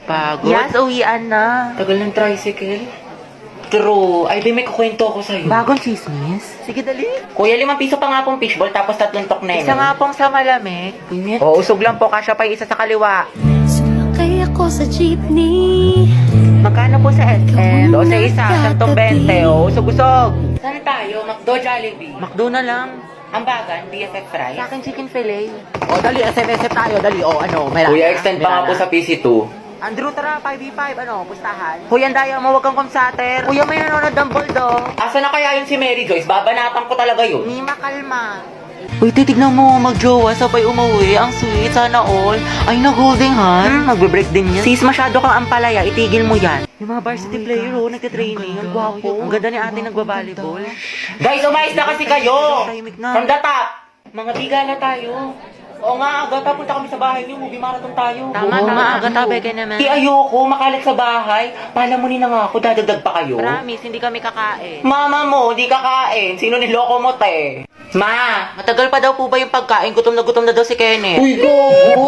Pagod? Yes, uwian na. Tagal ng tricycle. True. Ay, di may kukwento ako sa'yo. Bagong chismis? Sige, dali. Kuya, 5 piso pa nga pong fishball tapos 3 toknengo. Isa nga pong sa malamig. O, usog lang po. Kasya pa yung isa sa kaliwa. Sumakay ako sa jeepney. Magkano po sa SM? O, sa isa, 120. O, usog-usog. Saan tayo? McDo, Jollibee. McDo na lang. Ambagan, BFF fries. Sa akin, chicken fillet. O, dali. SMS tayo. Dali. O, ano, may Kuya, extend pa nga po sa PC2. Andrew, tara, 5v5, pustahan. Kuya, Andaya mo, wag kang kumsater. Kuya, may nanonood ng bulldog. Asa na kaya yun si Mary Joyce? Babanatan ko talaga yun. Mima, kalma. Uy, titignan mo, magjowa, sabay umuwi. Ang sweet, sana all. Ay, nag-holding hand. Magbe-break din yan. Sis, masyado kang ampalaya, itigil mo yan. Yung mga varsity player, nagtitraining. Ang gwapo. Ang ganda ni ate nagbabalibol. Guys, umayos na kasi kayo! Tahimik na. From the top! Mga biga na tayo. Oo nga, Agata, punta kami sa bahay niyo. Movie marathon tayo. Tama, aga tabi ka naman. Di ayoko, makalat sa bahay. Palamunin na nga ako, dadagdag pa kayo. Promise, hindi kami kakain. Mama mo, di kakain. Sino niloko mo, te? Ma! Matagal pa daw po ba yung pagkain? Gutom na daw si Kenneth. Uy, go!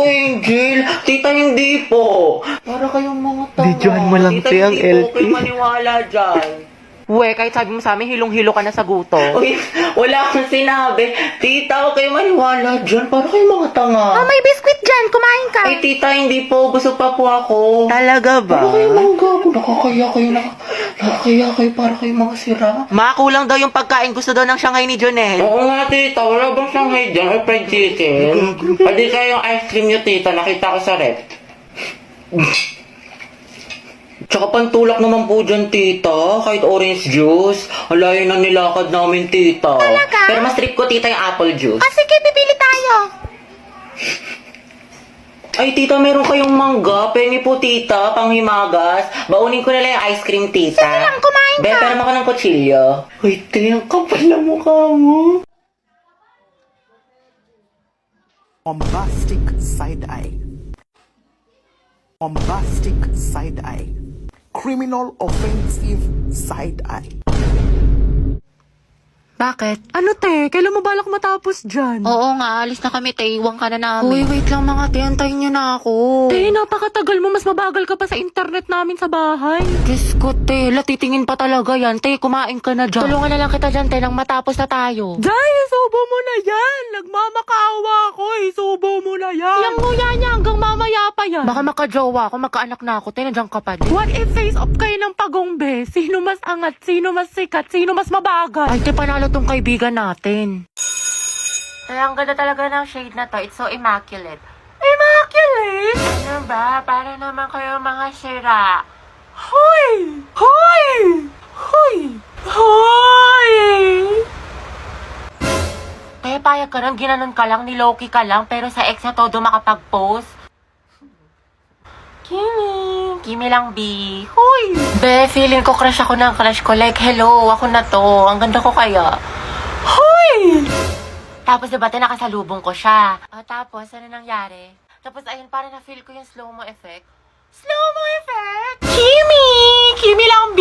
Angel! Tita, hindi po. Para kayong mga tanga. Videohan mo lang, Tita, te, ang hindi po LT. kayo maniwala dyan. Uwe, kahit sabi mo sa amin, hilong-hilo ka na sa guto. Uy, wala akong sinabi. Tita, huwag kayo maniwala dyan. Para kayong mga tanga. may biskwit dyan. Kumain ka. Ay, tita, hindi po. Gusto pa po ako. Talaga ba? Para kayong mga gago. Nakakaya kayo. Para kayong mga sira. Makulang daw yung pagkain. Gusto daw ng Shanghai ni Jonel. Oo nga, tita. Wala bang Shanghai dyan? Or fried chicken? Pwede kayong ice cream nyo, tita. Nakita ko sa rep. Tsaka pantulak naman po dyan, tita. Kahit orange juice. Alayo na nilakad namin, tita. Talaga? Pero mas trip ko, tita, yung apple juice. Sige, pipili tayo. Ay, tita, meron kayong mangga. Pengi po, tita. Panghimagas. Baunin ko na lang yung ice cream, tita. Sige lang, kumain Be, ka. pero ako ng kutsilyo. Uy, te, ang kapal na mukha mo. Bombastic side eye. Bombastic side eye. Criminal offensive side eye. Bakit? Ano te? Kailan mo balak matapos dyan? Oo nga, alis na kami, te. Iwan ka na namin. Uy, wait lang mga te. Antayin nyo na ako. Te, napakatagal mo. Mas mabagal ka pa sa internet namin sa bahay. Diyos ko, te. Titingin pa talaga yan. Te, kumain ka na dyan. Tulungan na lang kita dyan, te, nang matapos na tayo. Jai, isubo mo na yan. Nagmamakaawa ako. Isubo mo na yan. Yang nguya niya hanggang mamaya pa yan. Baka makajowa ako, magkaanak na ako. Te, nandiyan ka pa din. What if face off kayo ng pagongbe? Sino mas angat? Sino mas sikat? Sino mas mabagal? Ay, te, panalo tong kaibigan natin. Kaya ang ganda talaga ng shade na to. It's so immaculate. Immaculate? Ano ba? Para naman kayo mga sira. Hoy! Hoy! Hoy! Hoy! Kaya payag ka nang ginanon ka lang, niloki ka lang, pero sa ex na todo makapag-post. Kimi lang, B. Hoy! Be, feeling ko crush ako ng crush ko. Like, hello, ako na to. Ang ganda ko kaya. Hoy! Tapos diba, nakasalubong ko siya. Tapos, ano nangyari? Tapos, ayun, parang na-feel ko yung slow-mo effect. Slow-mo effect? Kimi! Kimi lang, B.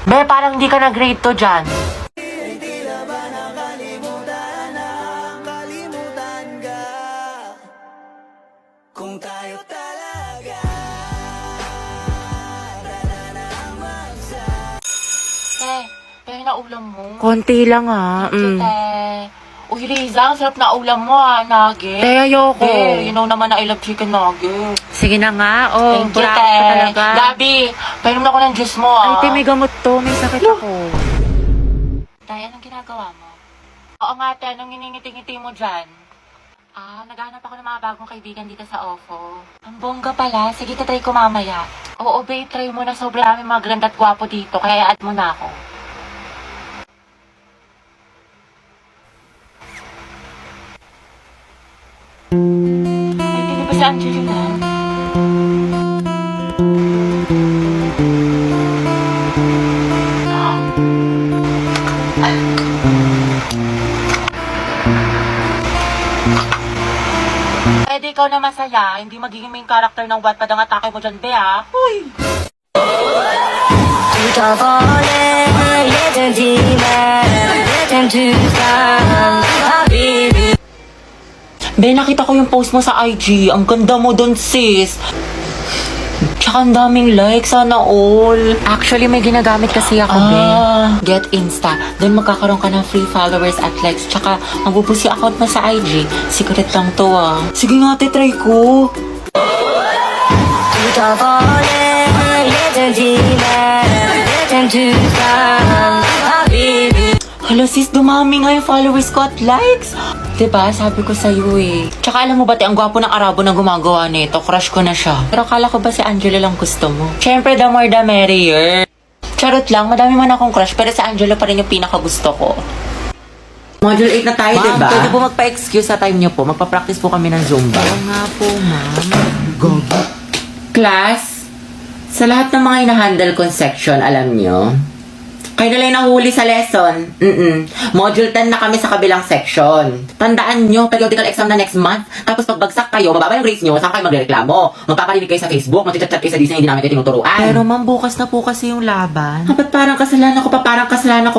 Be, parang hindi ka na-grade to dyan. Kung tayo talaga Pero naulam mo. Konti lang ha. Uy, Riza, ang sarap na ulam mo nugget. Te, ayoko. You know naman na I love chicken nugget. Sige na nga. Oh, Thank you, burak te. ka talaga. Gabi, painom na ako ng juice mo, Ay, te, may gamot to. May sakit ako. Tay, anong ginagawa mo? Oo nga, te, anong nginingiti-ngiti mo dyan? Naghahanap ako ng mga bagong kaibigan dito sa OFO. Ang bongga pala. Sige, tatry ko mamaya. Oo, babe, try mo na. Sobrang dami mga ganda at gwapo dito. Kaya add mo na ako. Ay, hindi ba si Angelina? Pwede ikaw na masaya, hindi magiging main character ng Wattpad ang atake mo dyan, be, ha? Uy! Be, nakita ko yung post mo sa IG. Ang ganda mo dun, sis. Tsaka ang daming likes, sana all. Actually, may ginagamit kasi ako, Get Insta. Doon magkakaroon ka ng free followers at likes. Tsaka, mabubusi account mo sa IG. Secret lang to Sige nga, try ko. Hala sis, dumami nga yung followers ko at likes. Diba? Sabi ko sa'yo eh. Tsaka alam mo ba, ang gwapo ng Arabo na gumagawa nito. Crush ko na siya. Pero akala ko ba si Angelo lang gusto mo? Siyempre, the more the merrier. Charot lang, madami man akong crush, pero si Angelo pa rin yung pinakagusto ko. Module 8 na tayo, Ma'am, diba? pwede po magpa-excuse sa time niyo po. Magpa-practice po kami ng Zumba. Oo nga po, ma'am. Class, sa lahat ng mga hinahandle kong section, alam niyo, kayo na lang nahuli sa lesson. Module 10 na kami sa kabilang section. Tandaan nyo, periodical exam na next month. Tapos pagbagsak kayo, mababa yung grades nyo, saan kayo magreklamo? Magpaparinig kayo sa Facebook, magchat-chat kayo sa Disney, hindi namin kayo tinuturuan. Pero ma'am, bukas na po kasi yung laban. Ba't parang kasalanan ko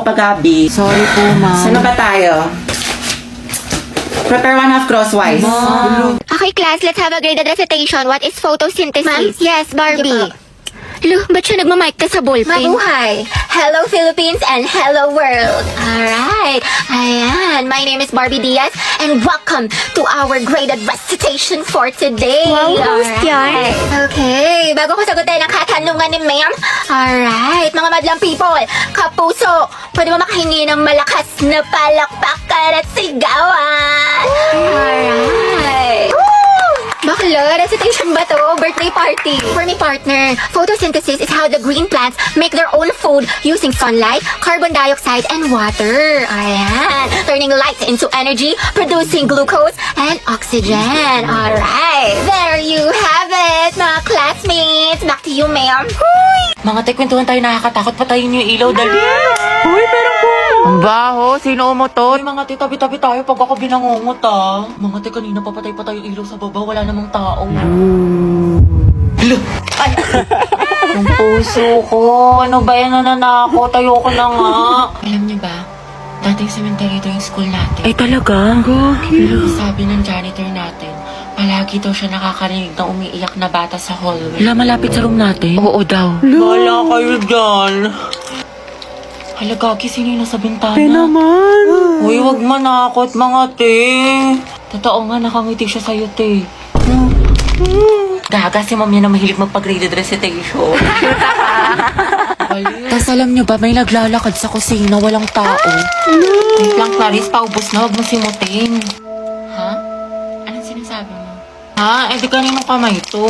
pa, Gabi? Sorry po, ma'am. Saan na ba tayo? Prepare one half crosswise. Okay, class, let's have a graded recitation. What is photosynthesis? Ma'am? Yes, Barbie. Lo, ba't siya nagmamic ka sa ballpen? Mabuhay! Hello, Philippines and hello, world! Alright, ayan. My name is Barbie Diaz and welcome to our graded recitation for today. Wow, host yan. Okay, bago ko sagutin ang katanungan ni ma'am. Alright, mga madlang people, kapuso, pwede mo makahingi ng malakas na palakpakan at sigawan. Alright. Bakla, recitation ba to? Birthday party. For me, partner, photosynthesis is how the green plants make their own food using sunlight, carbon dioxide, and water. Ayan. Turning light into energy, producing glucose and oxygen. Alright. There you have it, mga classmates. Back to you, ma'am. Mga tekwentuhan tayo, nakakatakot, patayin niyo yung ilaw, dali. Uy, pero po. Ang baho, sino umutot? Uy, mga tabi-tabi tayo pag ako binangungot Mga te, kanina papatay-patay yung ilaw sa baba, wala namang tao. Ay! Ang puso ko, ano ba yan, nananakot, ayoko na nga. Alam niyo ba, dating cemetery ito yung school natin. Ay talaga? Sabi ng janitor natin, palagi daw siya nakakarinig ng umiiyak na bata sa hallway. Wala malapit sa room natin? Oo daw. Wala kayo dyan. Hala, Gagi, sino yung nasa bintana? naman. Uy, wag manakot, mga te. Totoo nga, nakangiti siya sa'yo, te. Gaga, si ma'am yan na mahilig magpag-graded recitation. Tapos alam nyo ba, may naglalakad sa kusina, walang tao. Wait lang, Clarice, paubos na, wag mo simutin. Ha? Anong sinasabi mo? Ha? Eh, di kaninong kamay to?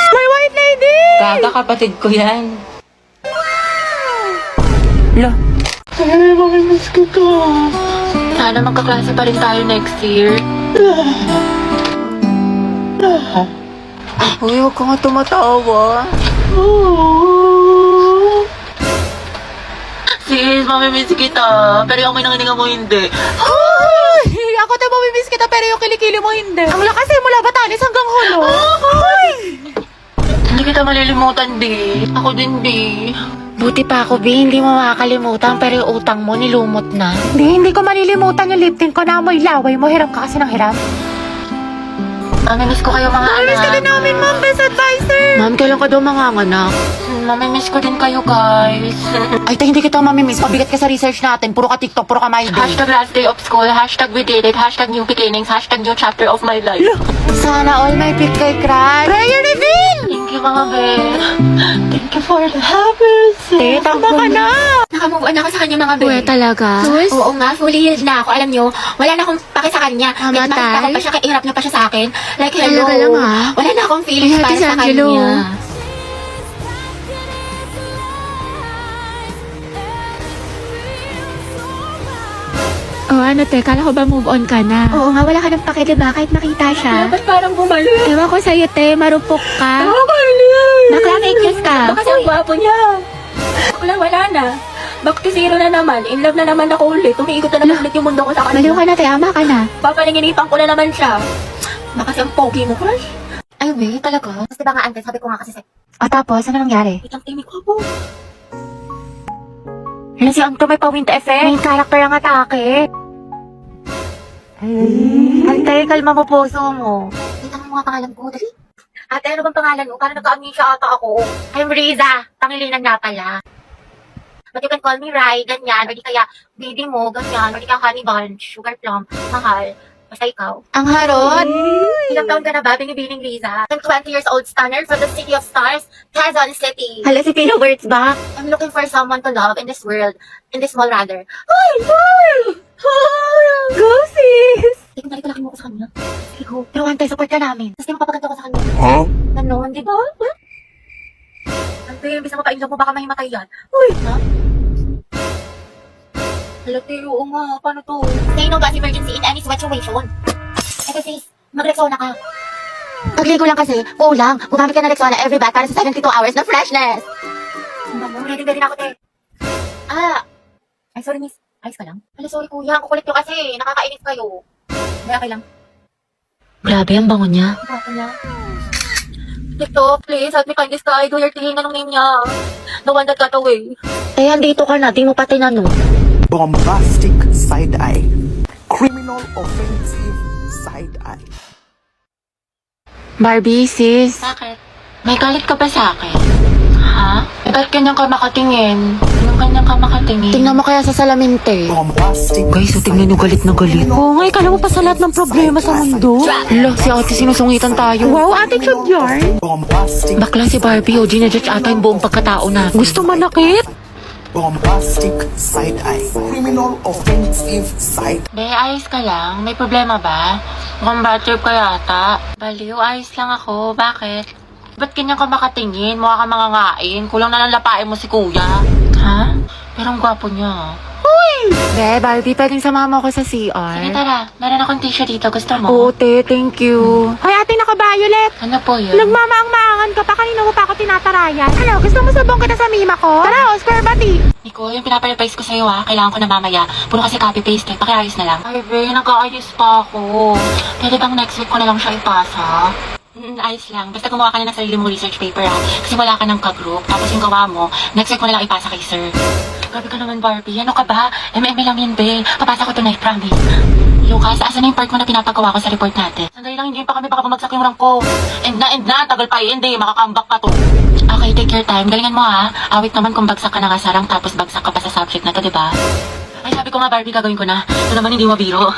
May white lady! Gaga, kapatid ko yan. Lo. Ay, makimiss ko to. Sana magkaklase pa rin tayo next year. Uy, huwag ka nga tumatawa. Sis, mamimiss kita. Pero yung may nangininga mo hindi. Ay! Ako tayo mamimiss kita pero yung kilikili mo hindi. Ang lakas eh, mula Batanes hanggang Holo. Ay! Hindi kita malilimutan, di. Ako din, di. Buti pa ako, Bi, hindi mo makakalimutan pero yung utang mo nilumot na. Hindi ko malilimutan yung lip tint ko na amoy laway mo. Hiram ka kasi ng hiram. Mamimiss ko kayo, mga anak. Mamimiss ka din namin, ma'am. Best advisor. Ma'am, kailan ka daw manganganak? Mamimiss ko din kayo, guys. Ay, hindi kita mamimiss. Pabigat ka sa research natin. Puro ka TikTok, puro ka my day. Hashtag last day of school, hashtag we did it, hashtag new beginnings, hashtag new chapter of my life. Sana all may pick kay crush. Prayer reveal! Thank you, mga Ben. Thank you for the happiness. Tama ka na! Nakamove on ako sa kanya, mga be. Uy, talaga? Sus? Oo nga, fully healed na ako. Alam nyo, wala na akong pake sa kanya. Kahit makita ko pa siya, kahit niya pa siya sa akin. Like, hello. Talaga lang, ha? Wala na akong feelings Ay, para Ate sa Angelo. kanya. Oh, ano te? Kala ko ba move on ka na? Oo nga, wala ka ng pake, diba? Kahit makita siya. Ba't parang bumalik? Ewan ko sa'yo, te. Marupok ka. Bakla fake news ka. Kasi ang gwapo niya. Bakla, wala na. Back to zero na naman. In love na naman ako ulit. Umiikot na naman ulit yung mundo ko sa Maliw kanya. ka na, te. Ama ka na. Papalinginipan ko na naman siya. Baka siyang pogi mo, crush. Ay, be, talaga? Tapos diba nga, Ante, sabi ko nga kasi O tapos, ano nangyari? Itang timik ko po. Hala si Anto may pa-wind effect. Main character ang atake. Ate, kalma mo puso mo. Ito mo mga pangalan ko, dali. Ate, ano bang pangalan mo? Parang nagka-amnesia ata ako. I'm Riza. Pangilinan nga pala. But you can call me Rai, ganyan. Or di kaya baby mo, ganyan. Or di kaya honey bunch, sugar plum, mahal. Basta ikaw. Ang harot! Ilang taon ka na ba, binibining Riza? I'm 20 years old stunner from the city of stars, Quezon City. Hala, si Pino Words ba? I'm looking for someone to love in this world. In this world, rather. Ay, girl! Go, sis! Ikaw nalikalaki mo ko sa kanya. Ikaw, pero ante, support ka namin. Tapos di mapapaganda ko sa kanya. Huh? Ganon, di ba? Ante, imbis na mapainlove mo, baka mahimatay yan. Uy, ha? Halati, oo nga. Paano to? Say no gas emergency in any situation. Eto sis, mag-Rexona ka. Pagligo lang kasi, kulang. Gumamit ka ng Rexona every bath para sa 72 hours na freshness. Ready na ako, te. Ay, sorry miss. Ayos ka lang? Hala, sorry kuya. Ang kukulit nyo kasi. Nakakainis kayo. May okay lang. Grabe, ang bango niya. Bakit niya? TikTok, please, help me find this guy. Do your thing. Anong name niya? The one that got away. Eh, andito ka na. Di mo pa tinanong. Bombastic side eye. Criminal offensive side eye. Barbie, sis. Bakit? May galit ka ba sa akin? Ha? Eh, ba't ganyan ka makatingin? Anong ganyan ka makatingin? Tingnan mo kaya sa salamin, te. Bombastic Guys, so tingnan nyo galit na galit. Oo nga, ikala mo pa sa lahat ng problema sa mundo. Hala, si ate sinusungitan tayo. Wow, ate cute yarn. Bombastic Bakla si Barbie, o ginajudge ata yung buong pagkatao na. Gusto manakit? bombastic side eye. Criminal offensive side Be, ayos ka lang? May problema ba? Mukhang bad trip ka yata. Baliw, ayos lang ako. Bakit? Ba't ganyan ka makatingin? Mukha ka mangangain. Kulang na lang lapain mo si kuya. Ha? Pero ang gwapo niya. Be, Barbie, pwedeng samahan mo ako sa CR? Sige, tara. Meron akong tissue dito. Gusto mo? Oo, te, thank you. Hoy, ate, naka-violet. Ano po yun? Nagmamaang-maangan ka pa, kanina mo pa ako tinatarayan. Ano, gusto mo sabong kita sa mima ko? Tara, Oscar Bati. Nico, yung pinapareprise ko sa'yo kailangan ko na mamaya. Puro kasi copy-paste pakiayos na lang. Ay, be, nag-aayos pa ako. Pwede bang next week ko na lang siya ipasa? Ayos lang. Basta gumawa ka na ng sarili mong research paper kasi wala ka ng ka-group. Tapos yung gawa mo, next week ko na lang ipasa kay sir. Grabe ka naman, Barbie. Ano ka ba? MM lang yan, be. Papasa ko tonight, promise. Lucas, asan na yung part mo na pinapagawa ko sa report natin? Sandali lang, hindi pa kami baka bumagsak yung rank ko. And na, tagal pa hindi. Makakambak pa to. Okay, take your time. Galingan mo Awit naman kung bagsak ka na nga sa rank tapos bagsak ka pa sa subject na to, diba? Ay, sabi ko nga, Barbie, gagawin ko na. Ito naman hindi mo biro.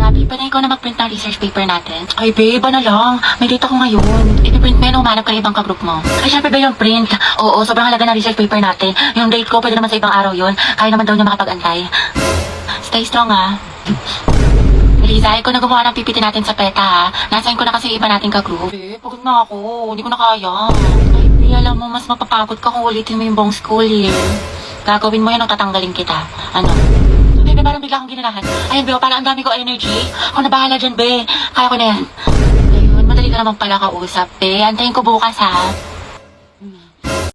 Gabi, pwede ikaw na mag-print ng research paper natin. Ay, babe, ano lang. May date ako ngayon. I-print mo yun, umanap ka ng ibang ka-group mo. Ay, syempre ba yung print? Oo, sobrang halaga ng research paper natin. Yung date ko, pwede naman sa ibang araw yun. Kaya naman daw niya makapag-antay. Stay strong, Liza, ikaw na gumawa ng PPT natin sa PETA, Nasayin ko na kasi yung iba natin ka-group. Babe, pagod na ako. Hindi ko na kaya. Ay, babe, alam mo, mas mapapagod ka kung ulitin mo yung buong school, Gagawin mo yun o tatanggalin kita. Ano? Babe, parang bigla akong ginanahan. Ayun, Beo, parang ang dami ko energy. Ako na bahala dyan, be. Kaya ko na yan. Ayun, madali ka naman pala kausap, be. Antayin ko bukas,